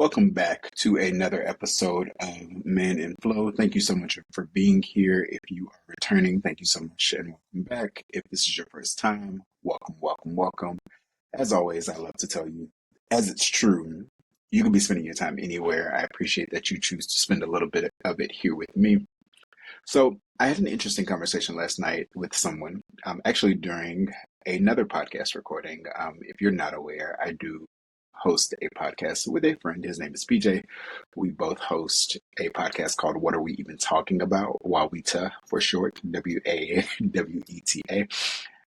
Welcome back to another episode of Men in Flow. Thank you so much for being here. If you are returning, thank you so much and welcome back. If this is your first time, welcome, welcome, welcome. As always, I love to tell you, as it's true, you can be spending your time anywhere. I appreciate that you choose to spend a little bit of it here with me. So, I had an interesting conversation last night with someone, actually during another podcast recording. If you're not aware, I do host a podcast with a friend. His name is PJ. We both host a podcast called What Are We Even Talking About? Wawita for short, WAWETA.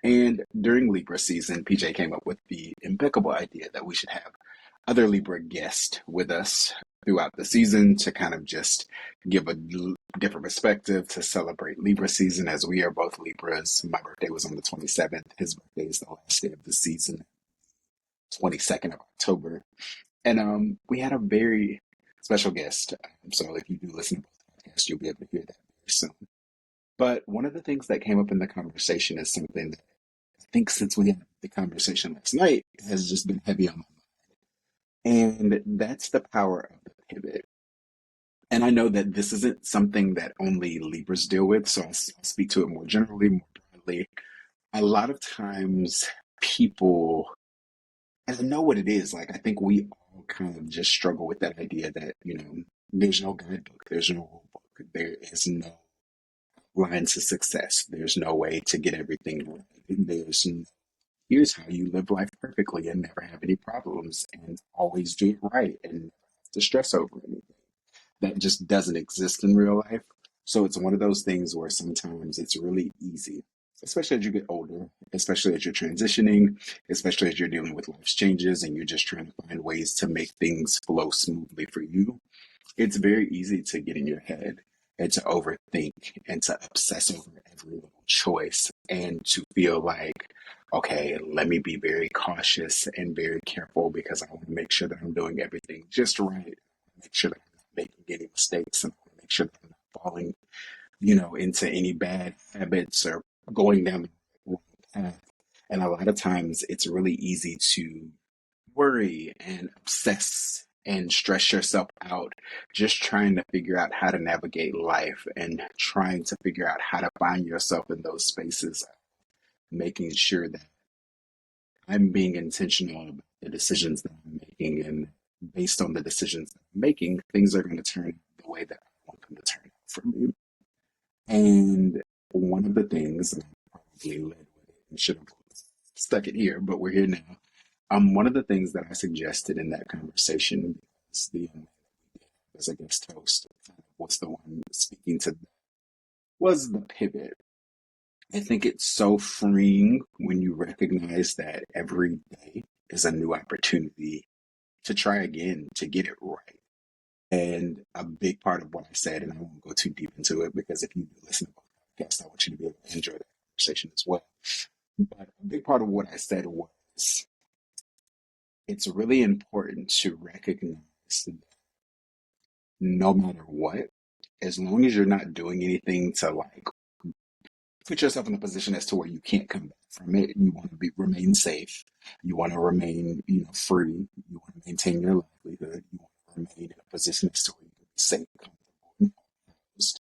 And during Libra season, PJ came up with the impeccable idea that we should have other Libra guests with us throughout the season to kind of just give a different perspective to celebrate Libra season, as we are both Libras. My birthday was on the 27th. His birthday is the last day of the season, 22nd of October. And we had a very special guest. So if you do listen to both podcasts, you'll be able to hear that very soon. But one of the things that came up in the conversation is something that I think since we had the conversation last night has just been heavy on my mind. And that's the power of the pivot. And I know that this isn't something that only Libras deal with, so I'll speak to it more generally, more broadly. A lot of times people, and I know what it is, like I think we all kind of just struggle with that idea that, there's no guidebook, there's no rule book, there is no line to success, there's no way to get everything right. Here's how you live life perfectly and never have any problems and always do it right and never have to stress over anything. That just doesn't exist in real life. So it's one of those things where sometimes it's really easy, especially as you get older, especially as you're transitioning, especially as you're dealing with life's changes and you're just trying to find ways to make things flow smoothly for you. It's very easy to get in your head and to overthink and to obsess over every little choice and to feel like, okay, let me be very cautious and very careful because I want to make sure that I'm doing everything just right. Make sure that I'm not making any mistakes and I want to make sure that I'm not falling, into any bad habits or going down the wrong path. And a lot of times it's really easy to worry and obsess and stress yourself out just trying to figure out how to navigate life and trying to figure out how to find yourself in those spaces, making sure that I'm being intentional about the decisions that I'm making. And based on the decisions that I'm making, things are going to turn out the way that I want them to turn out for me. And one of the things, and I probably led with it and should have stuck it here, but we're here now. One of the things that I suggested in that conversation, because the as a guest host was the one speaking to that, was the pivot. I think it's so freeing when you recognize that every day is a new opportunity to try again, to get it right. And a big part of what I said, and I won't go too deep into it because if you do listen to the podcast, I want you to be able to enjoy that conversation as well. But a big part of what I said was it's really important to recognize that no matter what, as long as you're not doing anything to like put yourself in a position as to where you can't come back from it, you want to remain safe, you want to remain, free, you want to maintain your livelihood, you want to remain in a position as to where you can be safe, comfortable, and housed.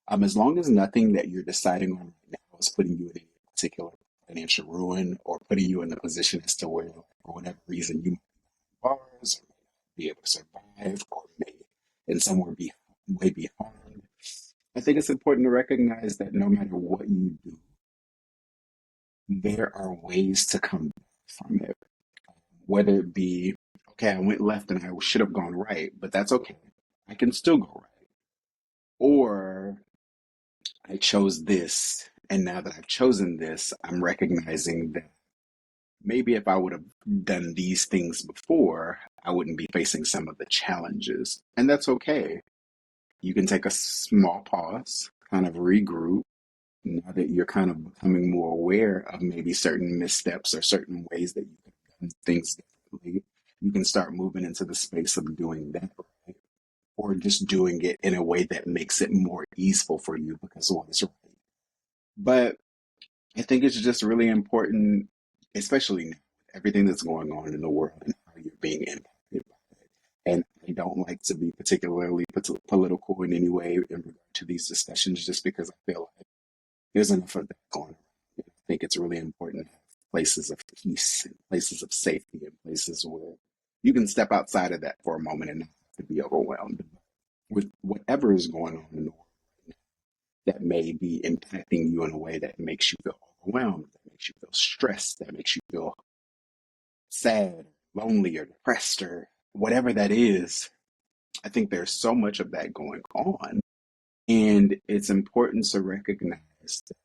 As long as nothing that you're deciding on right now is putting you in any particular financial ruin or putting you in a position as to where, like, for whatever reason, you might be bars or may not be able to survive or may in some way be harmed. I think it's important to recognize that no matter what you do, there are ways to come back from it. Whether it be, okay, I went left and I should have gone right, but that's okay. I can still go right. Or I chose this, and now that I've chosen this, I'm recognizing that maybe if I would have done these things before, I wouldn't be facing some of the challenges. And that's okay. You can take a small pause, kind of regroup. Now that you're kind of becoming more aware of maybe certain missteps or certain ways that you could have done things differently, you can start moving into the space of doing that right, or just doing it in a way that makes it more easeful for you because what is right. But I think it's just really important, especially now, everything that's going on in the world and how you're being impacted by it. And I like to be particularly political in any way in regard to these discussions, just because I feel like there's enough of that going on. I think it's really important to have places of peace and places of safety and places where you can step outside of that for a moment and not have to be overwhelmed with whatever is going on in the world that may be impacting you in a way that makes you feel overwhelmed, that makes you feel stressed, that makes you feel sad, lonely, or depressed, or whatever that is. I think there's so much of that going on. And it's important to recognize that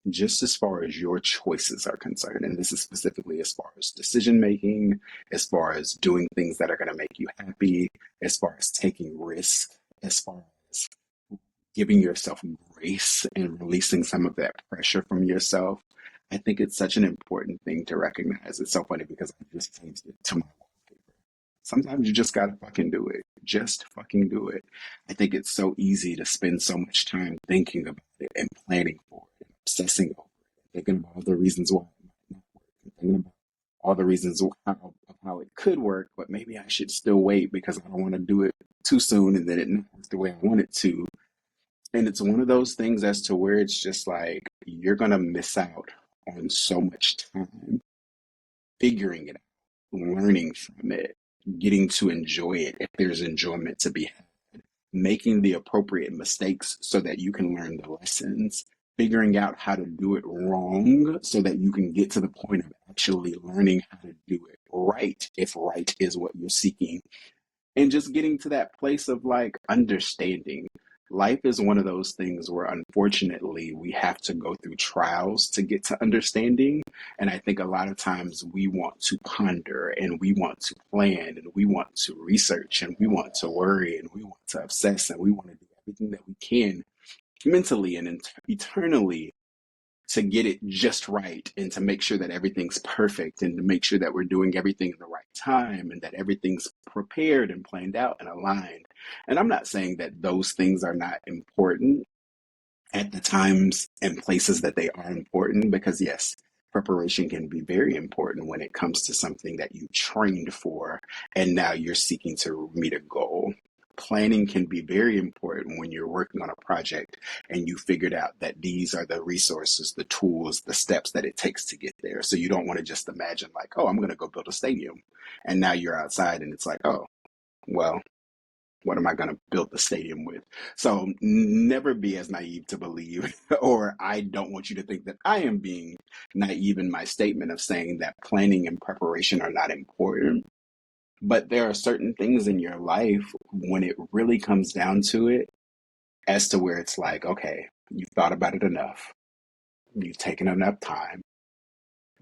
just as far as your choices are concerned, and this is specifically as far as decision making, as far as doing things that are going to make you happy, as far as taking risks, as far as giving yourself grace and releasing some of that pressure from yourself. I think it's such an important thing to recognize. It's so funny because I just changed it to my wallpaper. Sometimes you just gotta fucking do it. Just fucking do it. I think it's so easy to spend so much time thinking about it and planning for it and obsessing over it, thinking about all the reasons why it might not work, and thinking about all the reasons how it could work, but maybe I should still wait because I don't want to do it too soon and then it not work the way I want it to. And it's one of those things as to where it's just like you're gonna miss out on so much time figuring it out, learning from it, getting to enjoy it if there's enjoyment to be had, making the appropriate mistakes so that you can learn the lessons, figuring out how to do it wrong so that you can get to the point of actually learning how to do it right, if right is what you're seeking, and just getting to that place of like understanding. Life is one of those things where unfortunately we have to go through trials to get to understanding. And I think a lot of times we want to ponder and we want to plan and we want to research and we want to worry and we want to obsess and we want to do everything that we can mentally and eternally to get it just right and to make sure that everything's perfect and to make sure that we're doing everything in the right time and that everything's prepared and planned out and aligned. And I'm not saying that those things are not important at the times and places that they are important, because yes, preparation can be very important when it comes to something that you trained for and now you're seeking to meet a goal. Planning can be very important when you're working on a project and you figured out that these are the resources, the tools, the steps that it takes to get there. So you don't want to just imagine like, oh, I'm going to go build a stadium. And now you're outside and it's like, oh, well, what am I going to build the stadium with? So never be as naive to believe, or I don't want you to think that I am being naive in my statement of saying that planning and preparation are not important. But there are certain things in your life when it really comes down to it, as to where it's like, okay, you've thought about it enough. You've taken enough time.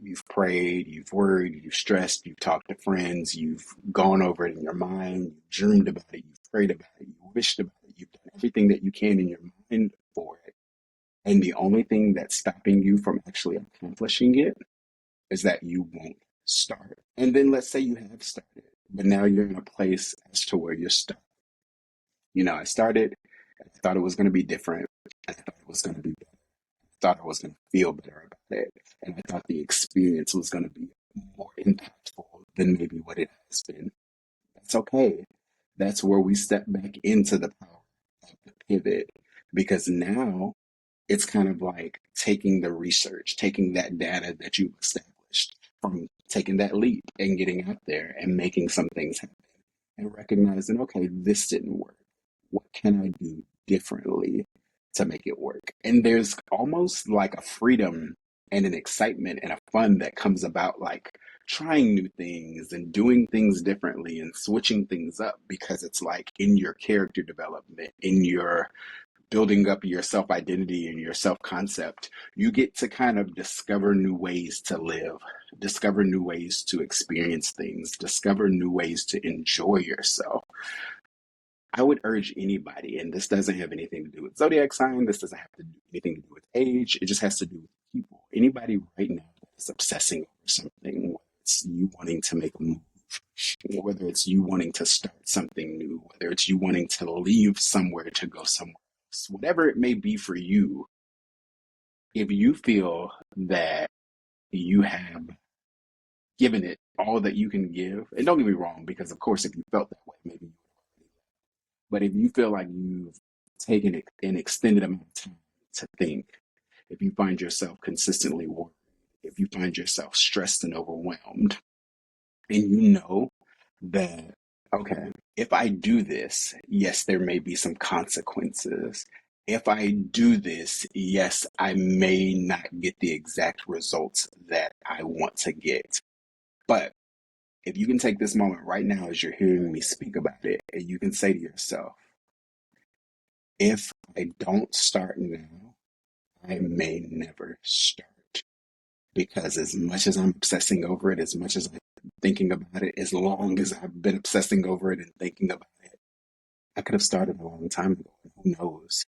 You've prayed, you've worried, you've stressed, you've talked to friends, you've gone over it in your mind, you've dreamed about it, you've prayed about it, you wished about it, you've done everything that you can in your mind for it. And the only thing that's stopping you from actually accomplishing it is that you won't start. And then let's say you have started, but now you're in a place as to where you're stuck. I started, I thought it was going to be different, I thought it was going to be better, I thought I was going to feel better about it, and I thought the experience was going to be more impactful than maybe what it has been. That's okay. That's where we step back into the power of the pivot, because now it's kind of like taking the research, taking that data that you've established, from taking that leap and getting out there and making some things happen and recognizing, okay, this didn't work. What can I do differently to make it work? And there's almost like a freedom and an excitement and a fun that comes about, like trying new things and doing things differently and switching things up, because it's like in your character development, in your building up your self identity and your self concept, you get to kind of discover new ways to live, discover new ways to experience things, discover new ways to enjoy yourself. I would urge anybody, and this doesn't have anything to do with zodiac sign, this doesn't have to do anything to do with age, it just has to do with people. Anybody right now that is obsessing over something, whether it's you wanting to make a move, whether it's you wanting to start something new, whether it's you wanting to leave somewhere to go somewhere else, whatever it may be for you, if you feel that you have given it all that you can give, and don't get me wrong, because of course, if you felt that way, maybe you would have already left. But if you feel like you've taken an extended amount of time to think, if you find yourself consistently worried, if you find yourself stressed and overwhelmed, and you know that, okay, if I do this, yes, there may be some consequences. If I do this, yes, I may not get the exact results that I want to get. But if you can take this moment right now as you're hearing me speak about it, and you can say to yourself, if I don't start now, I may never start. Because as much as I'm obsessing over it, as much as I'm thinking about it, as long as I've been obsessing over it and thinking about it, I could have started a long time ago. Who knows?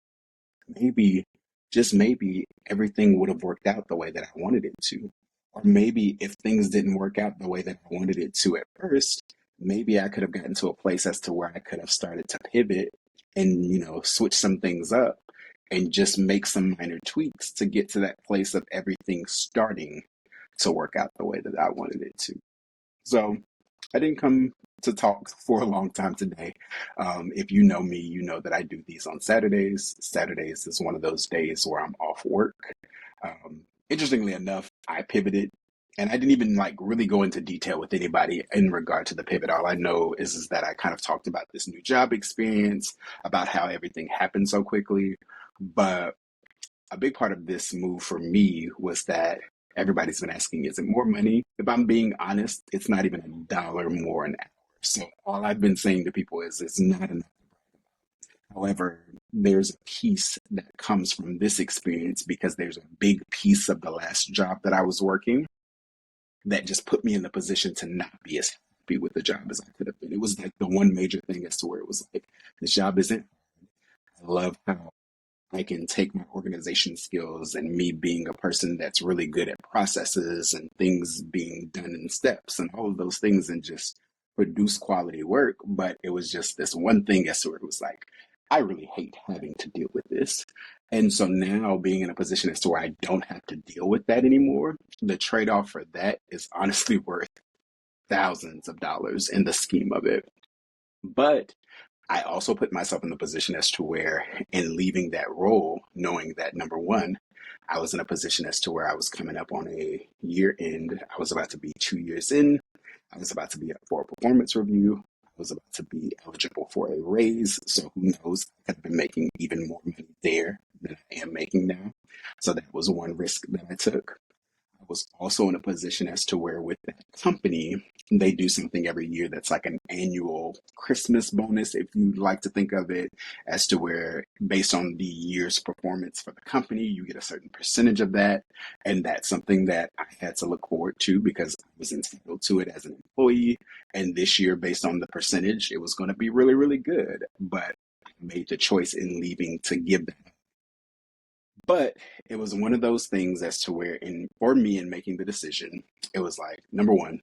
Maybe, just maybe, everything would have worked out the way that I wanted it to. Or maybe if things didn't work out the way that I wanted it to at first, maybe I could have gotten to a place as to where I could have started to pivot and, switch some things up and just make some minor tweaks to get to that place of everything starting to work out the way that I wanted it to. So I didn't come to talk for a long time today. If you know me, you know that I do these on Saturdays. Saturdays is one of those days where I'm off work. Interestingly enough, I pivoted and I didn't even like really go into detail with anybody in regard to the pivot. All I know is that I kind of talked about this new job experience, about how everything happened so quickly. But a big part of this move for me was that everybody's been asking, is it more money? If I'm being honest, it's not even $1 more an hour. So all I've been saying to people is it's not enough. However, there's a piece that comes from this experience because there's a big piece of the last job that I was working that just put me in the position to not be as happy with the job as I could have been. It was like the one major thing as to where it was like, this job isn't, I love how I can take my organization skills and me being a person that's really good at processes and things being done in steps and all of those things and just produce quality work. But it was just this one thing as to where it was like, I really hate having to deal with this. And so now being in a position as to where I don't have to deal with that anymore, the trade off for that is honestly worth thousands of dollars in the scheme of it. But I also put myself in the position as to where, in leaving that role, knowing that number one, I was in a position as to where I was coming up on a year end. I was about to be 2 years in. I was about to be up for a performance review. I was about to be eligible for a raise. So who knows? I could have been making even more money there than I am making now. So that was one risk that I took. I was also in a position as to where with that company, they do something every year that's like an annual Christmas bonus, if you like to think of it, as to where based on the year's performance for the company, you get a certain percentage of that. And that's something that I had to look forward to because I was entitled to it as an employee. And this year, based on the percentage, it was going to be really, really good. But I made the choice in leaving to give that. But it was one of those things as to where, in for me, in making the decision, it was like, number one,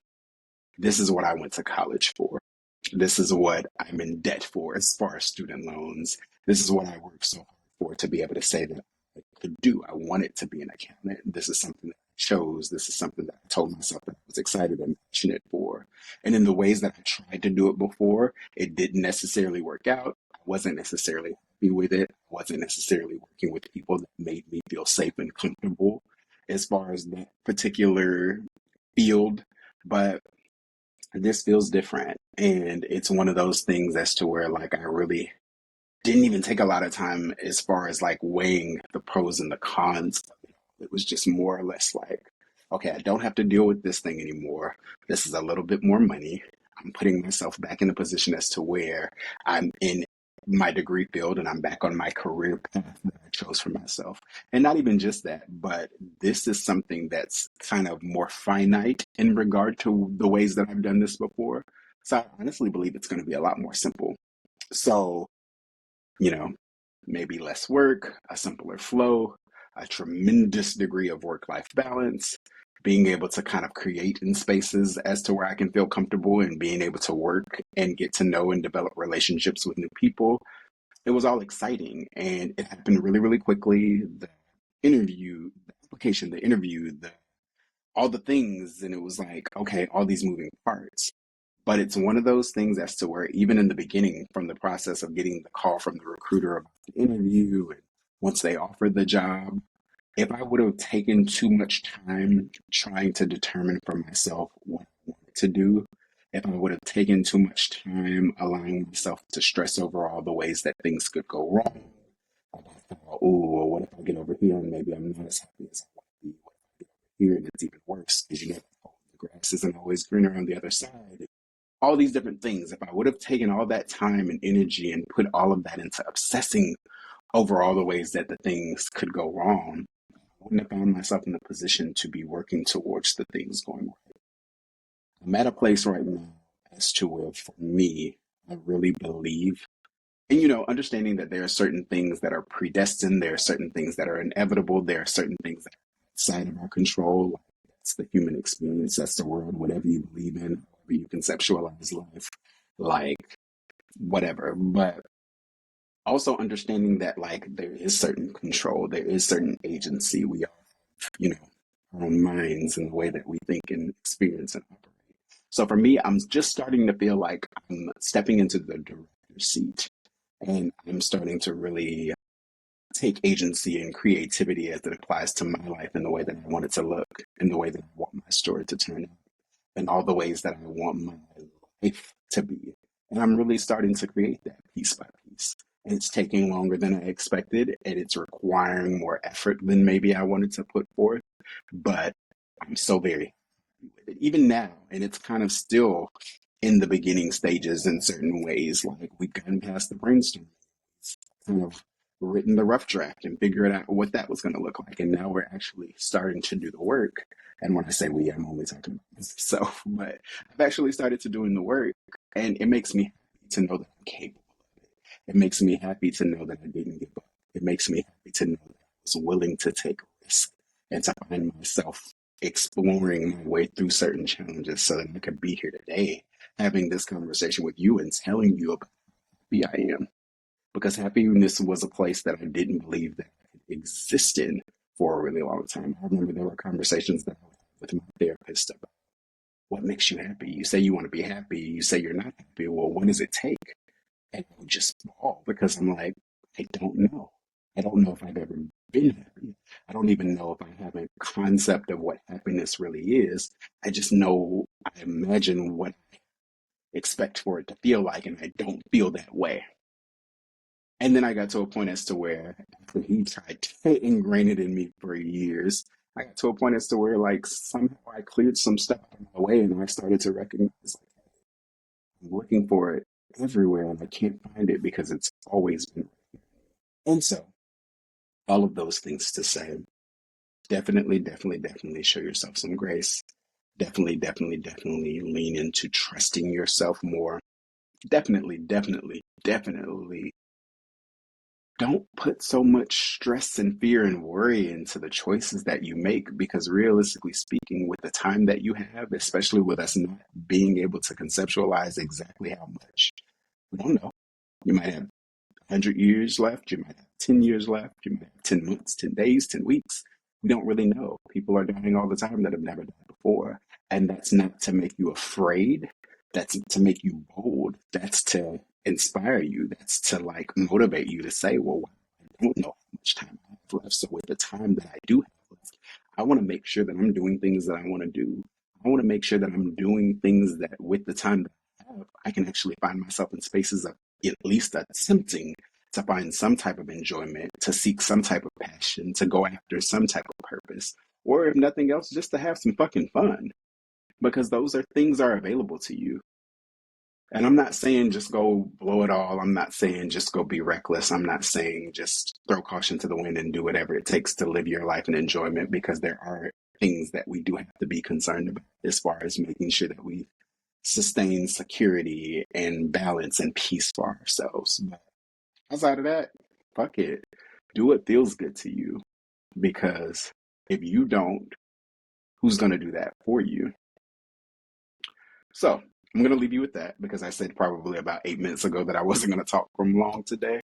this is what I went to college for. This is what I'm in debt for as far as student loans. This is what I worked so hard for to be able to say that I could do. I wanted to be an accountant. This is something that I chose. This is something that I told myself that I was excited and passionate for. And in the ways that I tried to do it before, it didn't necessarily work out. I wasn't necessarily happy with it. I wasn't necessarily working with people that made me feel safe and comfortable as far as that particular field. But this feels different. And it's one of those things as to where like I really didn't even take a lot of time as far as like weighing the pros and the cons. It was just more or less like, okay, I don't have to deal with this thing anymore. This is a little bit more money. I'm putting myself back in a position as to where I'm in my degree field and I'm back on my career path that I chose for myself. And not even just that, but this is something that's kind of more finite in regard to the ways that I've done this before. So I honestly believe it's going to be a lot more simple. So you know, maybe less work, a simpler flow, a tremendous degree of work life balance, being able to kind of create in spaces as to where I can feel comfortable and being able to work and get to know and develop relationships with new people. It was all exciting and it happened really, really quickly. The interview, the application, the interview, all the things. And it was like, okay, all these moving parts. But it's one of those things as to where even in the beginning, from the process of getting the call from the recruiter about the interview, and once they offered the job, if I would have taken too much time trying to determine for myself what I wanted to do, if I would have taken too much time allowing myself to stress over all the ways that things could go wrong, like I thought, oh, well, what if I get over here and maybe I'm not as happy as I want to be? What if I get over here and it's even worse? Because you know, the grass isn't always greener on the other side. All these different things. If I would have taken all that time and energy and put all of that into obsessing over all the ways that the things could go wrong, I wouldn't have found myself in the position to be working towards the things going right. I'm at a place right now as to where, for me, I really believe, and understanding that there are certain things that are predestined, there are certain things that are inevitable, there are certain things that are outside of our control. Like, that's the human experience, that's the world, whatever you believe in, however you conceptualize life, like whatever. But also understanding that like there is certain control, there is certain agency. We all have, our own minds and the way that we think and experience and operate. So for me, I'm just starting to feel like I'm stepping into the director's seat, and I'm starting to really take agency and creativity as it applies to my life in the way that I want it to look, in the way that I want my story to turn out, in all the ways that I want my life to be. And I'm really starting to create that piece by piece. And it's taking longer than I expected, and it's requiring more effort than maybe I wanted to put forth. But I'm so very happy with it, even now. And it's kind of still in the beginning stages in certain ways. Like, we've gotten past the brainstorm, kind of written the rough draft and figured out what that was going to look like. And now we're actually starting to do the work. And when I say we, I'm only talking about myself, but I've actually started to doing the work, and it makes me happy to know that I'm capable of it. It makes me happy to know that I didn't give up. It makes me happy to know that I was willing to take risk and to find myself exploring my way through certain challenges so that I could be here today having this conversation with you and telling you about who I am, because happiness was a place that I didn't believe that it existed for a really long time. I remember there were conversations that I would have with my therapist about what makes you happy. You say you want to be happy. You say you're not happy. Well, what does it take? And I would just fall because I'm like, I don't know. I don't know if I've ever been happy. I don't even know if I have a concept of what happiness really is. I just know, I imagine what I expect for it to feel like, and I don't feel that way. And then I got to a point as to where, after he tried to ingrain it in me for years, I got to a point as to where, like, somehow I cleared some stuff out of my way, and I started to recognize, like, I'm looking for it everywhere and I can't find it because it's always been right here. And so, all of those things to say, definitely, definitely, definitely show yourself some grace. Definitely, definitely, definitely lean into trusting yourself more. Definitely, definitely, definitely don't put so much stress and fear and worry into the choices that you make, because realistically speaking, with the time that you have, especially with us not being able to conceptualize exactly how much, we don't know. You might have 100 years left, you might have 10 years left, you might have 10 months, 10 days, 10 weeks. We don't really know. People are dying all the time that have never died before. And that's not to make you afraid. That's to make you bold. That's to inspire you. That's to like motivate you to say, well, I don't know how much time I have left. So with the time that I do have left, I want to make sure that I'm doing things that I want to do. I want to make sure that I'm doing things that with the time that I have, I can actually find myself in spaces of at least attempting to find some type of enjoyment, to seek some type of passion, to go after some type of purpose, or if nothing else, just to have some fucking fun, because those are things are available to you. And I'm not saying just go blow it all. I'm not saying just go be reckless. I'm not saying just throw caution to the wind and do whatever it takes to live your life in enjoyment, because there are things that we do have to be concerned about as far as making sure that we sustain security and balance and peace for ourselves. But outside of that, fuck it. Do what feels good to you, because if you don't, who's going to do that for you? So I'm going to leave you with that, because I said probably about 8 minutes ago that I wasn't going to talk for long today.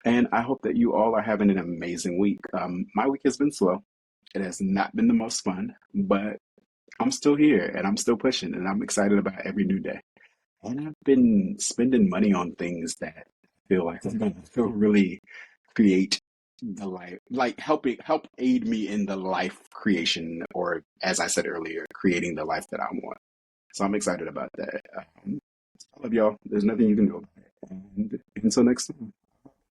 And I hope that you all are having an amazing week. My week has been slow. It has not been the most fun, but I'm still here and I'm still pushing and I'm excited about every new day. And I've been spending money on things that I feel like are gonna feel really create the life, like help aid me in the life creation, or as I said earlier, creating the life that I want. So I'm excited about that. I love y'all. There's nothing you can do about it. And until next time.